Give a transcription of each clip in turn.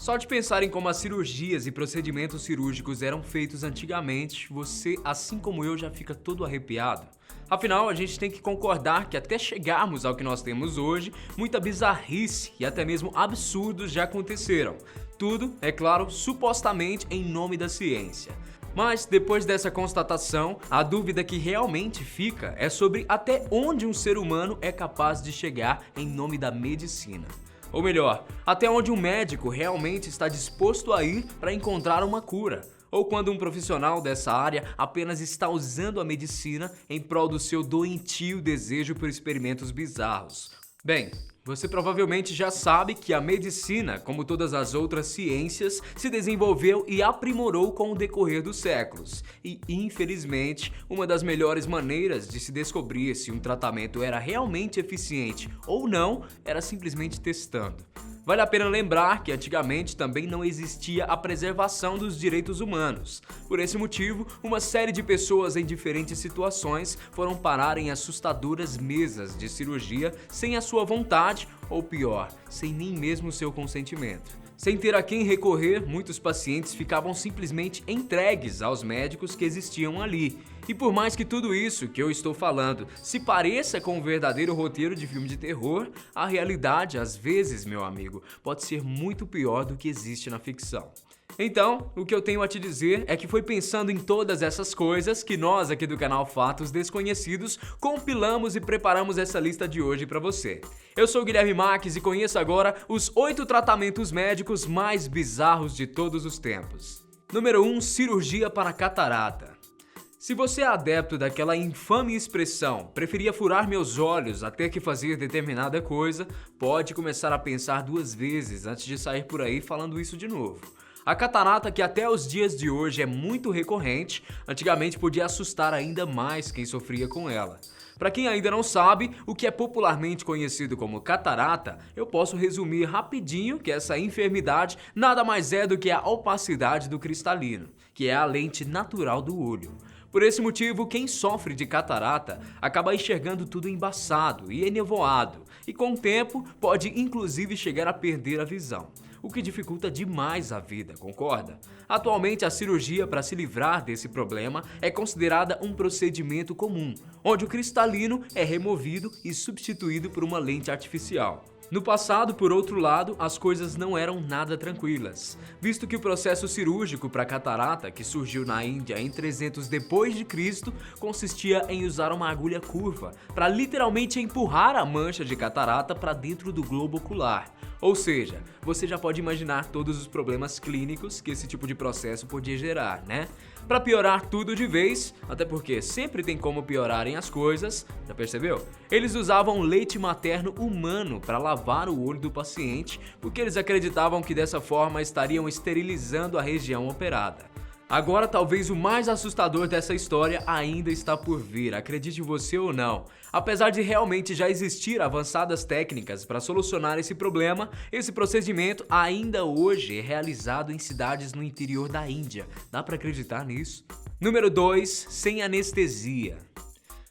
Só de pensar em como as cirurgias e procedimentos cirúrgicos eram feitos antigamente, você, assim como eu, já fica todo arrepiado. Afinal, a gente tem que concordar que até chegarmos ao que nós temos hoje, muita bizarrice e até mesmo absurdos já aconteceram. Tudo, é claro, supostamente em nome da ciência. Mas, depois dessa constatação, a dúvida que realmente fica é sobre até onde um ser humano é capaz de chegar em nome da medicina. Ou melhor, até onde um médico realmente está disposto a ir para encontrar uma cura. Ou quando um profissional dessa área apenas está usando a medicina em prol do seu doentio desejo por experimentos bizarros. Bem, você provavelmente já sabe que a medicina, como todas as outras ciências, se desenvolveu e aprimorou com o decorrer dos séculos. E, infelizmente, uma das melhores maneiras de se descobrir se um tratamento era realmente eficiente ou não era simplesmente testando. Vale a pena lembrar que antigamente também não existia a preservação dos direitos humanos. Por esse motivo, uma série de pessoas em diferentes situações foram parar em assustadoras mesas de cirurgia sem a sua vontade, ou pior, sem nem mesmo o seu consentimento. Sem ter a quem recorrer, muitos pacientes ficavam simplesmente entregues aos médicos que existiam ali. E por mais que tudo isso que eu estou falando se pareça com um verdadeiro roteiro de filme de terror, a realidade, às vezes, meu amigo, pode ser muito pior do que existe na ficção. Então, o que eu tenho a te dizer é que foi pensando em todas essas coisas que nós aqui do canal Fatos Desconhecidos compilamos e preparamos essa lista de hoje para você. Eu sou o Guilherme Marques e conheço agora os 8 tratamentos médicos mais bizarros de todos os tempos. Número 1. Cirurgia para catarata. Se você é adepto daquela infame expressão, preferia furar meus olhos até que fazer determinada coisa, pode começar a pensar 2 vezes antes de sair por aí falando isso de novo. A catarata, que até os dias de hoje é muito recorrente, antigamente podia assustar ainda mais quem sofria com ela. Para quem ainda não sabe, o que é popularmente conhecido como catarata, eu posso resumir rapidinho que essa enfermidade nada mais é do que a opacidade do cristalino, que é a lente natural do olho. Por esse motivo, quem sofre de catarata acaba enxergando tudo embaçado e enevoado, e com o tempo pode inclusive chegar a perder a visão, o que dificulta demais a vida, concorda? Atualmente, a cirurgia para se livrar desse problema é considerada um procedimento comum, onde o cristalino é removido e substituído por uma lente artificial. No passado, por outro lado, as coisas não eram nada tranquilas, visto que o processo cirúrgico para catarata, que surgiu na Índia em 300 depois de Cristo, consistia em usar uma agulha curva para literalmente empurrar a mancha de catarata para dentro do globo ocular. Ou seja, você já pode imaginar todos os problemas clínicos que esse tipo de processo podia gerar, né? Para piorar tudo de vez, até porque sempre tem como piorarem as coisas, já percebeu? Eles usavam leite materno humano para lavar o olho do paciente, porque eles acreditavam que dessa forma estariam esterilizando a região operada. Agora, talvez o mais assustador dessa história ainda está por vir, acredite você ou não. Apesar de realmente já existir avançadas técnicas para solucionar esse problema, esse procedimento ainda hoje é realizado em cidades no interior da Índia. Dá para acreditar nisso? Número 2. Sem anestesia.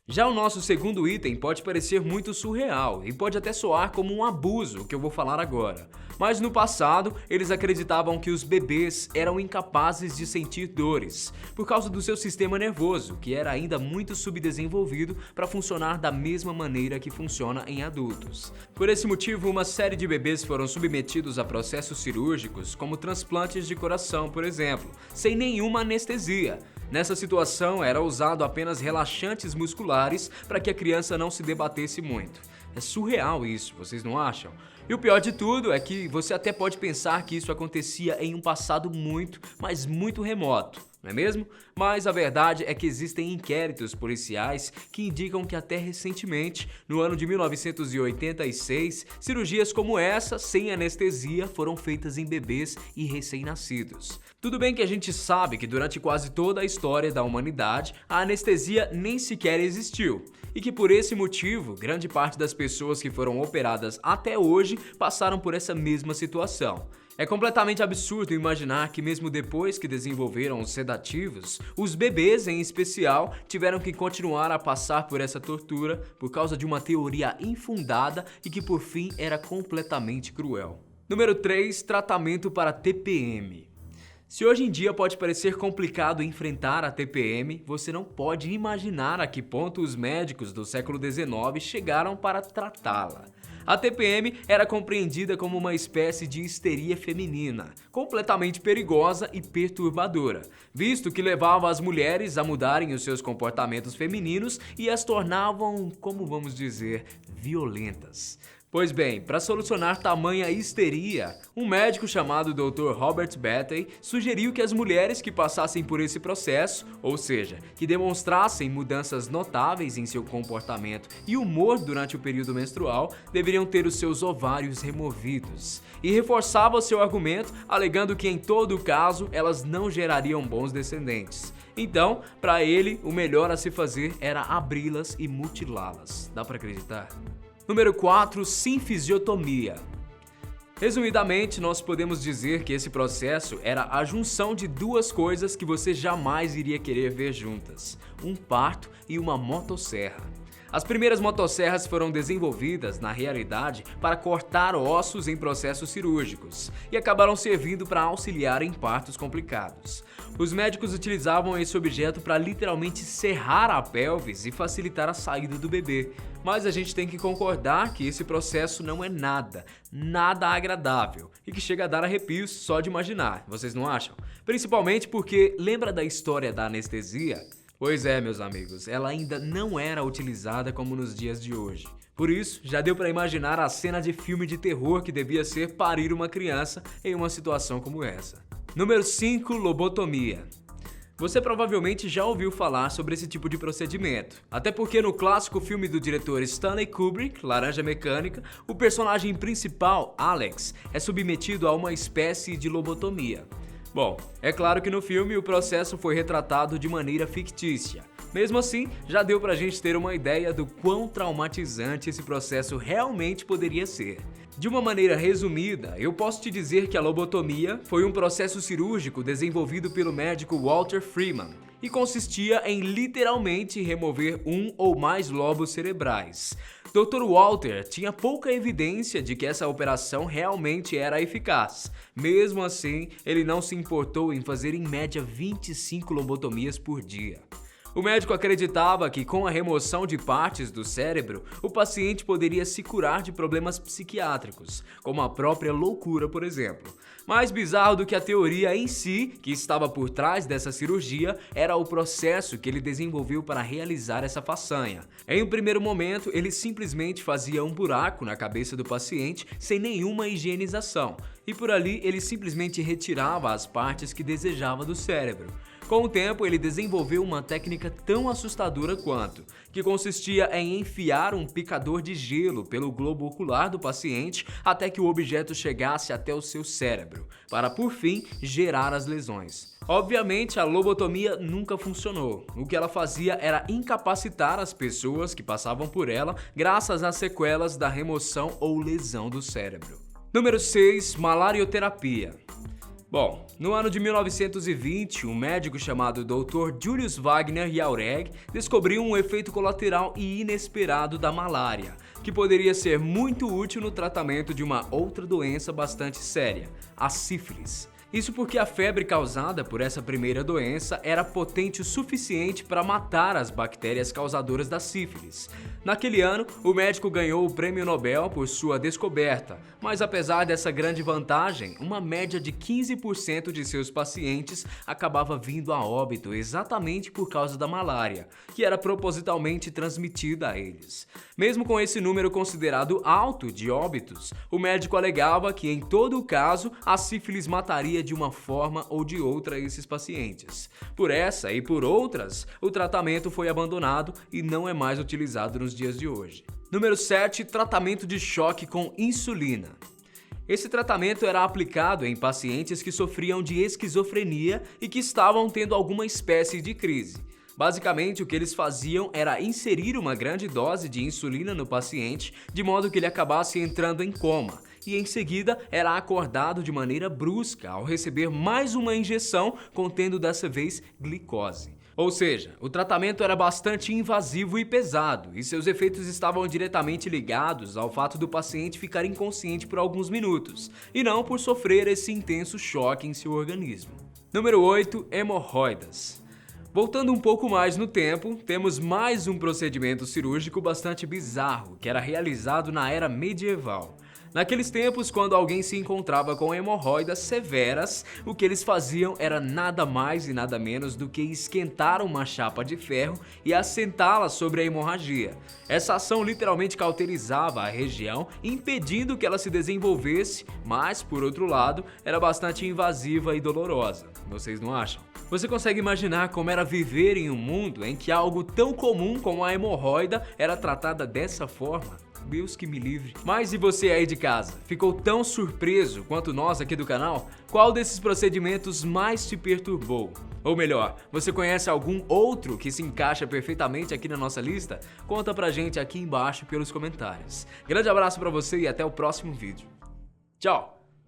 Já o nosso segundo item pode parecer muito surreal e pode até soar como um abuso, o que eu vou falar agora. Mas no passado, eles acreditavam que os bebês eram incapazes de sentir dores, por causa do seu sistema nervoso, que era ainda muito subdesenvolvido para funcionar da mesma maneira que funciona em adultos. Por esse motivo, uma série de bebês foram submetidos a processos cirúrgicos, como transplantes de coração, por exemplo, sem nenhuma anestesia. Nessa situação, era usado apenas relaxantes musculares para que a criança não se debatesse muito. É surreal isso, vocês não acham? E o pior de tudo é que você até pode pensar que isso acontecia em um passado muito, mas muito remoto, não é mesmo? Mas a verdade é que existem inquéritos policiais que indicam que até recentemente, no ano de 1986, cirurgias como essa, sem anestesia, foram feitas em bebês e recém-nascidos. Tudo bem que a gente sabe que durante quase toda a história da humanidade, a anestesia nem sequer existiu. E que por esse motivo, grande parte das pessoas que foram operadas até hoje passaram por essa mesma situação. É completamente absurdo imaginar que mesmo depois que desenvolveram os sedativos, os bebês em especial tiveram que continuar a passar por essa tortura por causa de uma teoria infundada e que por fim era completamente cruel. Número 3, tratamento para TPM. Se hoje em dia pode parecer complicado enfrentar a TPM, você não pode imaginar a que ponto os médicos do século XIX chegaram para tratá-la. A TPM era compreendida como uma espécie de histeria feminina, completamente perigosa e perturbadora, visto que levava as mulheres a mudarem os seus comportamentos femininos e as tornavam, como vamos dizer, violentas. Pois bem, para solucionar tamanha histeria, um médico chamado Dr. Robert Batey sugeriu que as mulheres que passassem por esse processo, ou seja, que demonstrassem mudanças notáveis em seu comportamento e humor durante o período menstrual, deveriam ter os seus ovários removidos. E reforçava o seu argumento, alegando que em todo caso elas não gerariam bons descendentes. Então, para ele, o melhor a se fazer era abri-las e mutilá-las. Dá para acreditar? Número 4, sinfisiotomia. Resumidamente, nós podemos dizer que esse processo era a junção de duas coisas que você jamais iria querer ver juntas: um parto e uma motosserra. As primeiras motosserras foram desenvolvidas, na realidade, para cortar ossos em processos cirúrgicos e acabaram servindo para auxiliar em partos complicados. Os médicos utilizavam esse objeto para literalmente serrar a pelvis e facilitar a saída do bebê. Mas a gente tem que concordar que esse processo não é nada agradável e que chega a dar arrepios só de imaginar, vocês não acham? Principalmente porque lembra da história da anestesia? Pois é, meus amigos, ela ainda não era utilizada como nos dias de hoje. Por isso, já deu para imaginar a cena de filme de terror que devia ser parir uma criança em uma situação como essa. Número 5, lobotomia. Você provavelmente já ouviu falar sobre esse tipo de procedimento, até porque no clássico filme do diretor Stanley Kubrick, Laranja Mecânica, o personagem principal, Alex, é submetido a uma espécie de lobotomia. Bom, é claro que no filme o processo foi retratado de maneira fictícia. Mesmo assim, já deu pra gente ter uma ideia do quão traumatizante esse processo realmente poderia ser. De uma maneira resumida, eu posso te dizer que a lobotomia foi um processo cirúrgico desenvolvido pelo médico Walter Freeman e consistia em literalmente remover um ou mais lobos cerebrais. Dr. Walter tinha pouca evidência de que essa operação realmente era eficaz. Mesmo assim, ele não se importou em fazer em média 25 lobotomias por dia. O médico acreditava que com a remoção de partes do cérebro, o paciente poderia se curar de problemas psiquiátricos, como a própria loucura, por exemplo. Mais bizarro do que a teoria em si, que estava por trás dessa cirurgia, era o processo que ele desenvolveu para realizar essa façanha. Em um primeiro momento, ele simplesmente fazia um buraco na cabeça do paciente sem nenhuma higienização, e por ali ele simplesmente retirava as partes que desejava do cérebro. Com o tempo, ele desenvolveu uma técnica tão assustadora quanto, que consistia em enfiar um picador de gelo pelo globo ocular do paciente até que o objeto chegasse até o seu cérebro, para por fim gerar as lesões. Obviamente, a lobotomia nunca funcionou. O que ela fazia era incapacitar as pessoas que passavam por ela graças às sequelas da remoção ou lesão do cérebro. Número 6, malarioterapia. Bom, no ano de 1920, um médico chamado Dr. Julius Wagner Jauregg descobriu um efeito colateral e inesperado da malária, que poderia ser muito útil no tratamento de uma outra doença bastante séria, a sífilis. Isso porque a febre causada por essa primeira doença era potente o suficiente para matar as bactérias causadoras da sífilis. Naquele ano, o médico ganhou o Prêmio Nobel por sua descoberta, mas apesar dessa grande vantagem, uma média de 15% de seus pacientes acabava vindo a óbito exatamente por causa da malária, que era propositalmente transmitida a eles. Mesmo com esse número considerado alto de óbitos, o médico alegava que em todo o caso, a sífilis mataria de uma forma ou de outra esses pacientes. Por essa e por outras, o tratamento foi abandonado e não é mais utilizado nos dias de hoje. Número 7, tratamento de choque com insulina. Esse tratamento era aplicado em pacientes que sofriam de esquizofrenia e que estavam tendo alguma espécie de crise. Basicamente, o que eles faziam era inserir uma grande dose de insulina no paciente, de modo que ele acabasse entrando em coma, e em seguida era acordado de maneira brusca ao receber mais uma injeção contendo dessa vez glicose. Ou seja, o tratamento era bastante invasivo e pesado, e seus efeitos estavam diretamente ligados ao fato do paciente ficar inconsciente por alguns minutos, e não por sofrer esse intenso choque em seu organismo. Número 8. Hemorroidas. Voltando um pouco mais no tempo, temos mais um procedimento cirúrgico bastante bizarro, que era realizado na era medieval. Naqueles tempos, quando alguém se encontrava com hemorroidas severas, o que eles faziam era nada mais e nada menos do que esquentar uma chapa de ferro e assentá-la sobre a hemorragia. Essa ação literalmente cauterizava a região, impedindo que ela se desenvolvesse, mas, por outro lado, era bastante invasiva e dolorosa. Vocês não acham? Você consegue imaginar como era viver em um mundo em que algo tão comum como a hemorroida era tratada dessa forma? Deus que me livre. Mas e você aí de casa? Ficou tão surpreso quanto nós aqui do canal? Qual desses procedimentos mais te perturbou? Ou melhor, você conhece algum outro que se encaixa perfeitamente aqui na nossa lista? Conta pra gente aqui embaixo pelos comentários. Grande abraço pra você e até o próximo vídeo. Tchau!